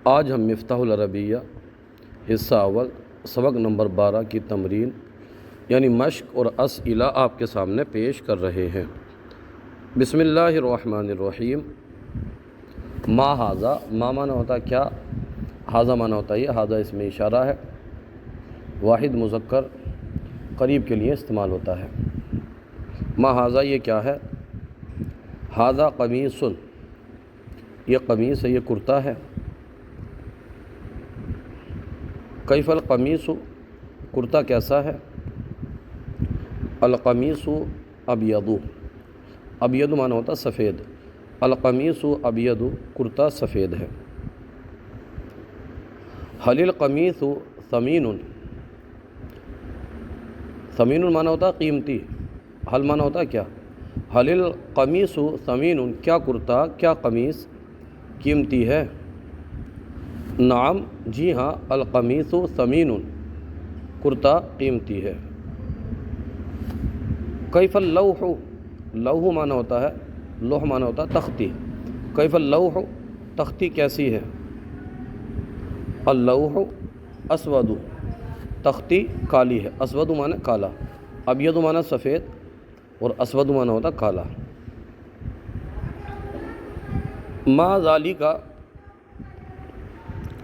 آج ہم مفتاح العربیہ حصہ اول سبق نمبر 12 کی تمرین یعنی مشق اور اسئلہ آپ کے سامنے پیش کر رہے ہیں۔ بسم اللہ الرحمن الرحیم۔ ما ھذا، ما معنی ہوتا ہے کیا، ھذا معنی ہوتا ہے یہ، ھذا اس میں اشارہ ہے، واحد مذکر قریب کے لیے استعمال ہوتا ہے۔ ما ھذا یہ کیا ہے، ھذا قمیص، یہ قمیص ہے، یہ کرتا ہے۔ کیف القمیص، کرتا کیسا ہے۔ القمیص ابیض، ابیض معنی ہوتا سفید، القمیص ابیض، کرتا سفید ہے۔ حل القمیص ثمین، ثمین معنی ہوتا قیمتی، حل معنی ہوتا کیا، حل القمیص ثمین، کیا کرتا، کیا قمیص قیمتی ہے۔ نعم جی ہاں، القمیص ثمین، کرتا قیمتی ہے۔ کیف اللوح، لوح معنی ہوتا ہے، لوح معنی ہوتا ہے تختی، کیف اللوح، تختی کیسی ہے۔ اللوح اسود، تختی کالی ہے، اسود معنی کالا، ابیض معنی سفید اور اسود معنی ہوتا کالا۔ ما ذالک،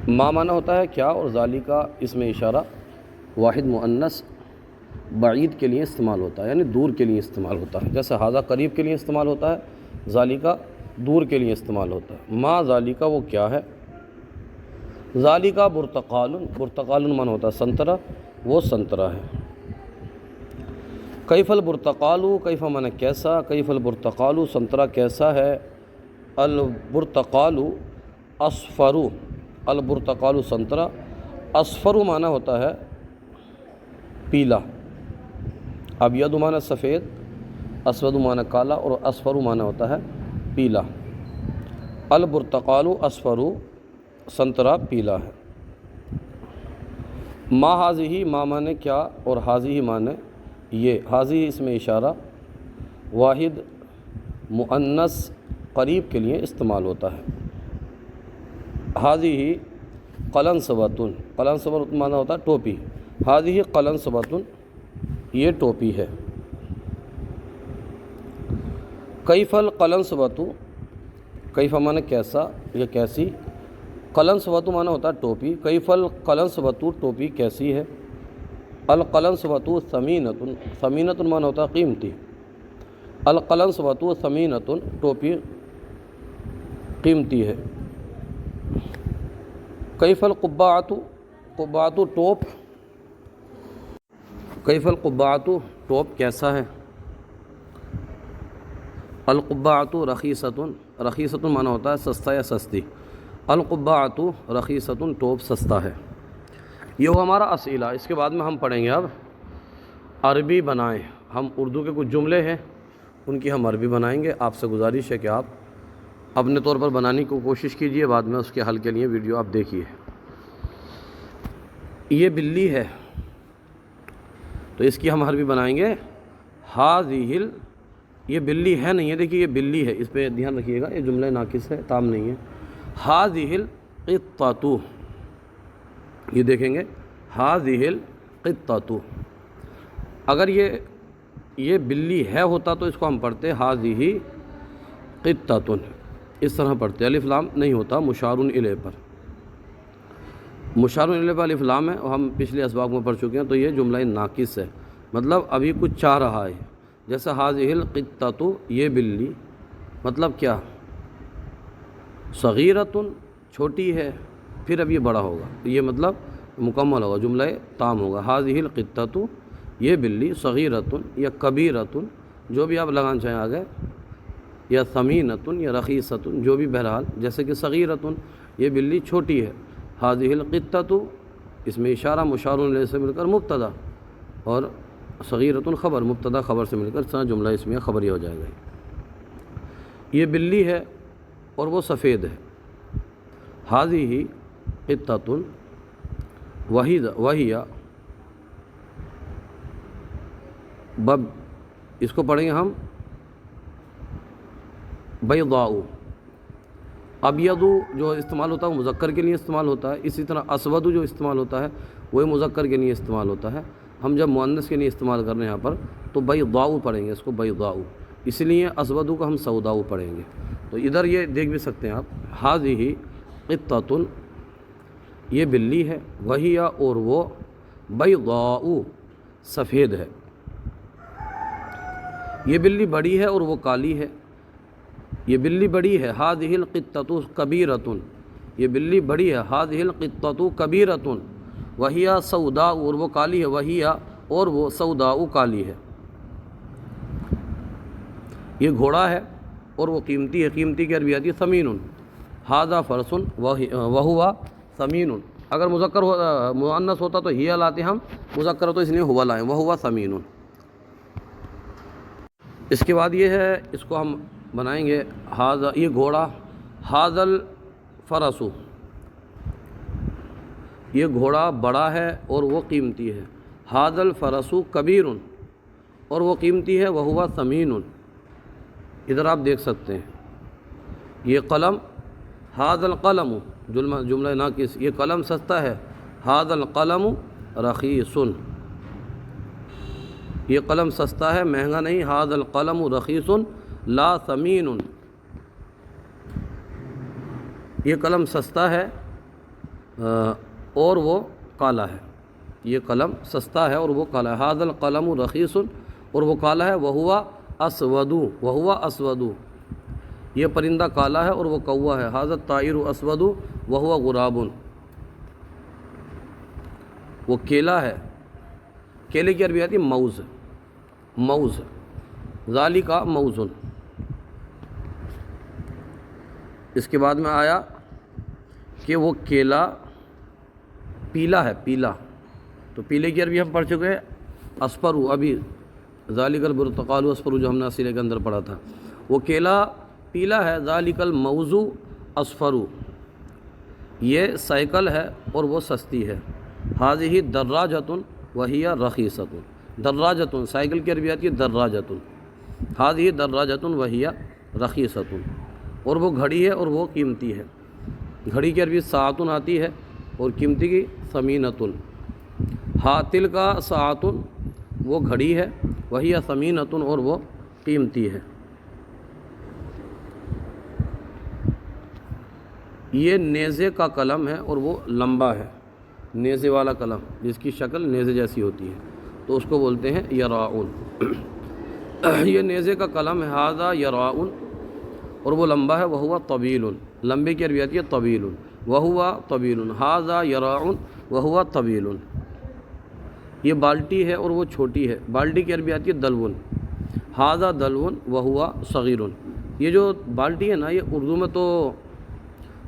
ما معنی ہوتا ہے کیا اور ذالکہ اس میں اشارہ واحد مؤنث بعید کے لیے استعمال ہوتا ہے، یعنی دور کے لیے استعمال ہوتا ہے، جیسے ھذا قریب کے لیے استعمال ہوتا ہے، ذالکہ دور کے لیے استعمال ہوتا ہے۔ ما ذالکہ وہ کیا ہے، ذالکہ برتقال، برتقال معنی ہوتا ہے سنترا، وہ سنترا ہے۔ کیف البرتقال، کیف معنی کیسا، کیف البرتقال سنترا کیسا ہے۔ البرتقال اصفر، البرتقال سنترا، اصفر معنی ہوتا ہے پیلا، ابیض معنی سفید، اسود معنی کالا اور اصفر معنی ہوتا ہے پیلا۔ البرتقال اصفر، سنترا پیلا ہے۔ ما ھذہ، ما معنی کیا اور ھذہ معنی یہ، ھذہ اس میں اشارہ واحد مؤنث قریب کے لیے استعمال ہوتا ہے۔ ھذہ قلنسوۃ، قلنسوۃ معنی ہوتا ہے ٹوپی، ھذہ قلنسوۃ، یہ ٹوپی ہے۔ کیف القلنسوۃ، کیف معنی کیسا یا کیسی، قلنسوۃ معنی ہوتا ہے ٹوپی، کیف القلنسوۃ ٹوپی کیسی ہے۔ القلنسوۃ ثمینۃ، ثمینۃ معنی ہوتا ہے قیمتی، القلنسوۃ ثمینۃ ٹوپی قیمتی ہے۔ کیف القبعۃ، قبعۃ ٹوپ، کیف القبعۃ ٹوپ کیسا ہے۔ القبعۃ رخیصۃ، رخیصۃ معنی ہوتا ہے سستا یا سستی، القبعۃ رخیصۃ ٹوپ سستا ہے۔ یہ وہ ہمارا اسئلہ، اس کے بعد میں ہم پڑھیں گے اب عربی بنائیں۔ ہم اردو کے کچھ جملے ہیں ان کی ہم عربی بنائیں گے۔ آپ سے گزارش ہے کہ آپ اپنے طور پر بنانے کی کوشش کیجئے، بعد میں اس کے حل کے لیے ویڈیو آپ دیکھیے۔ یہ بلی ہے تو اس کی ہم عربی بنائیں گے ھذہ، یہ بلی ہے نہیں ہے، دیکھیے یہ بلی ہے، اس پہ دھیان رکھیے گا، یہ جملہ ناقص ہے، تام نہیں ہے۔ ھذہ القطۃ، یہ دیکھیں گے ھذہ القطۃ، اگر یہ بلی ہے ہوتا تو اس کو ہم پڑھتے ھذہ قطۃ، اس طرح پڑھتے، الف لام نہیں ہوتا مشار الیہ پر، مشار الیہ پر الف لام ہے، اور ہم پچھلے اسباق میں پڑھ چکے ہیں، تو یہ جملہ ناقص ہے، مطلب ابھی کچھ چاہ رہا ہے، جیسے ھذہ القطۃ، یہ بلی، مطلب کیا، صغیرۃ چھوٹی ہے، پھر اب یہ بڑا ہوگا، یہ مطلب مکمل ہوگا، جملہ تام ہوگا۔ ھذہ القطۃ، یہ بلی، صغیرۃ یا کبیرۃ، جو بھی آپ لگانا چاہیں آگے، یا ثمینۃ یا رخیصۃ، جو بھی بہرحال، جیسے کہ صغیرۃ یہ بلی چھوٹی ہے، ھذہ القطۃ اس میں اشارہ مشار الیہ سے مل کر مبتدا، اور صغیرۃ خبر، مبتدا خبر سے مل کر جملہ اس میں خبری ہو جائے گا۔ یہ بلی ہے اور وہ سفید ہے، ھذہ قطۃ وہی بب، اس کو پڑھیں گے ہم بیضاء، ابیضو جو استعمال ہوتا ہے وہ مذکر کے لیے استعمال ہوتا ہے، اسی طرح اسود جو استعمال ہوتا ہے وہی مذکر کے لیے استعمال ہوتا ہے۔ ہم جب مؤنث کے لیے استعمال کر رہے ہیں یہاں پر تو بیضاء پڑھیں گے، اس کو بیضاء، اس لیے اسودو کو ہم سوداء پڑھیں گے۔ تو ادھر یہ دیکھ بھی سکتے ہیں آپ، ھذہ قطۃ، یہ بلی ہے، وہی اور وہ بیضاء سفید ہے، یہ بلی بڑی ہے اور وہ کالی ہے، یہ بلی بڑی ہے، ھذہ القطۃ کبیرۃ، یہ بلی بڑی ہے، ھذہ القطۃ کبیرۃ، وہی سوداء، اور وہ کالی ہے، وہی اور وہ سوداء کالی ہے۔ یہ گھوڑا ہے اور وہ قیمتی ہے، قیمتی کی عربی آتی ہے ثمین، ھذا فرس وہو ثمین، اگر مذکر مؤنث ہوتا تو ہی لاتے ہم، مذکر تو اس لیے ہوا لائیں، وہو ثمین۔ اس کے بعد یہ ہے، اس کو ہم بنائیں گے ھذا، یہ گھوڑا، ھذا الفرس، یہ گھوڑا بڑا ہے اور وہ قیمتی ہے، ھذا الفرس کبیر، اور وہ قیمتی ہے، وہو ثمین۔ ادھر آپ دیکھ سکتے ہیں یہ قلم، ھذا القلم، جملہ ناقص، یہ قلم سستا ہے، ھذا القلم رخیص، یہ قلم سستا ہے مہنگا نہیں، ھذا القلم رخیص لا ثمین، یہ قلم سستا ہے اور وہ کالا ہے، یہ قلم سستا ہے اور وہ کالا ہے، ھذا القلم رخیص، اور وہ کالا ہے، وہو اسود، وہو اسود، یہ پرندہ کالا ہے اور وہ کوا ہے، ھذا الطائر اسود وہو غراب، وہ کیلا ہے، کیلے کی عربی آتی ہے موز، موز، ذالک موز۔ اس کے بعد میں آیا کہ وہ کیلا پیلا ہے، پیلا، تو پیلے کی عربی ہم پڑھ چکے ہیں اسپرو، ابھی ذالک البرتقال اسپرو جو ہم نے اسیلے کے اندر پڑھا تھا، وہ کیلا پیلا ہے، ذالک الموز اصفرو، یہ سائیکل ہے اور وہ سستی ہے، ھذہ دراجۃ وہی رخیصۃ، دراجۃ سائیکل کی عربی آتی ہے دراجۃ، ھذہ دراجۃ وہی رخیصۃ، اور وہ گھڑی ہے اور وہ قیمتی ہے، گھڑی کی عربی ساعۃ آتی ہے اور قیمتی کی ثمینۃ، تلک ساعۃ، وہ گھڑی ہے، وہی ثمینۃ، اور وہ قیمتی ہے۔ یہ نیزے کا قلم ہے اور وہ لمبا ہے، نیزے والا قلم جس کی شکل نیزے جیسی ہوتی ہے تو اس کو بولتے ہیں یراعون، یہ نیزے کا قلم ہے، ھذا یراعون، اور وہ لمبا ہے، وہو طویل، لمبے کی عربی آتی ہے طویل، وہو طویل، ھذا یراعون وہو طویل، یہ بالٹی ہے اور وہ چھوٹی ہے، بالٹی کی عربی آتی ہے دلون، ھذا دلون وہو صغیر، یہ جو بالٹی ہے نا یہ اردو میں تو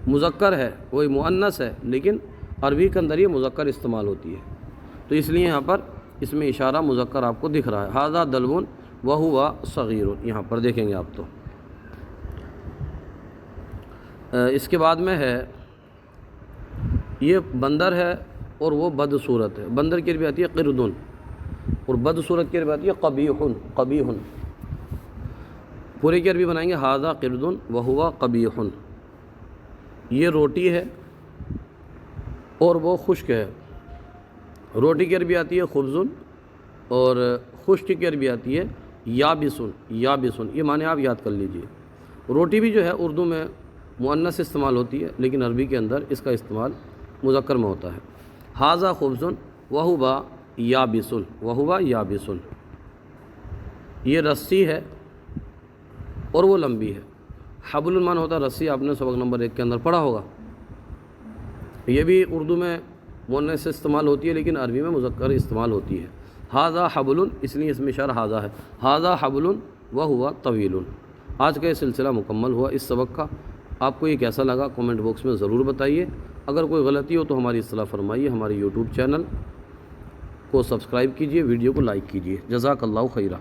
مذکر ہے، وہی مؤنث ہے، لیکن عربی کے اندر یہ مذکر استعمال ہوتی ہے، تو اس لیے یہاں پر اس میں اشارہ مذکر آپ کو دکھ رہا ہے، ھذا دلون وہو صغیر، یہاں پر دیکھیں گے آپ تو۔ اس کے بعد میں ہے یہ بندر ہے اور وہ بدصورت ہے، بندر کی عربی آتی ہے قردن، اور بدصورت کی عربی آتی ہے قبیح، قبیح، پورے کی عربی بنائیں گے ھذا قردن وہو قبیح، یہ روٹی ہے اور وہ خشک ہے، روٹی کی عربی آتی ہے خبزن، اور خشک کی عربی آتی ہے یابسن، یابسن، یہ معنی آپ یاد کر لیجئے۔ روٹی بھی جو ہے اردو میں مؤنث استعمال ہوتی ہے لیکن عربی کے اندر اس کا استعمال مذکر میں ہوتا ہے، ھذا خبزن وہو یابسن، وہو یابسن، یہ رسی ہے اور وہ لمبی ہے، حبل المعنی ہوتا ہے رسی، آپ نے سبق نمبر 1 کے اندر پڑھا ہوگا، یہ بھی اردو میں مؤنث سے استعمال ہوتی ہے لیکن عربی میں مذکر استعمال ہوتی ہے، ھذا حبل، اس لیے اس میں اشارہ ھذا ہے، ھذا حبل وہو طویل۔ آج کا یہ سلسلہ مکمل ہوا اس سبق کا، آپ کو یہ کیسا لگا کامنٹ باکس میں ضرور بتائیے، اگر کوئی غلطی ہو تو ہماری اصلاح فرمائیے، ہمارے یوٹیوب چینل کو سبسکرائب کیجئے، ویڈیو کو لائک کیجئے، جزاک اللہ خیرہ۔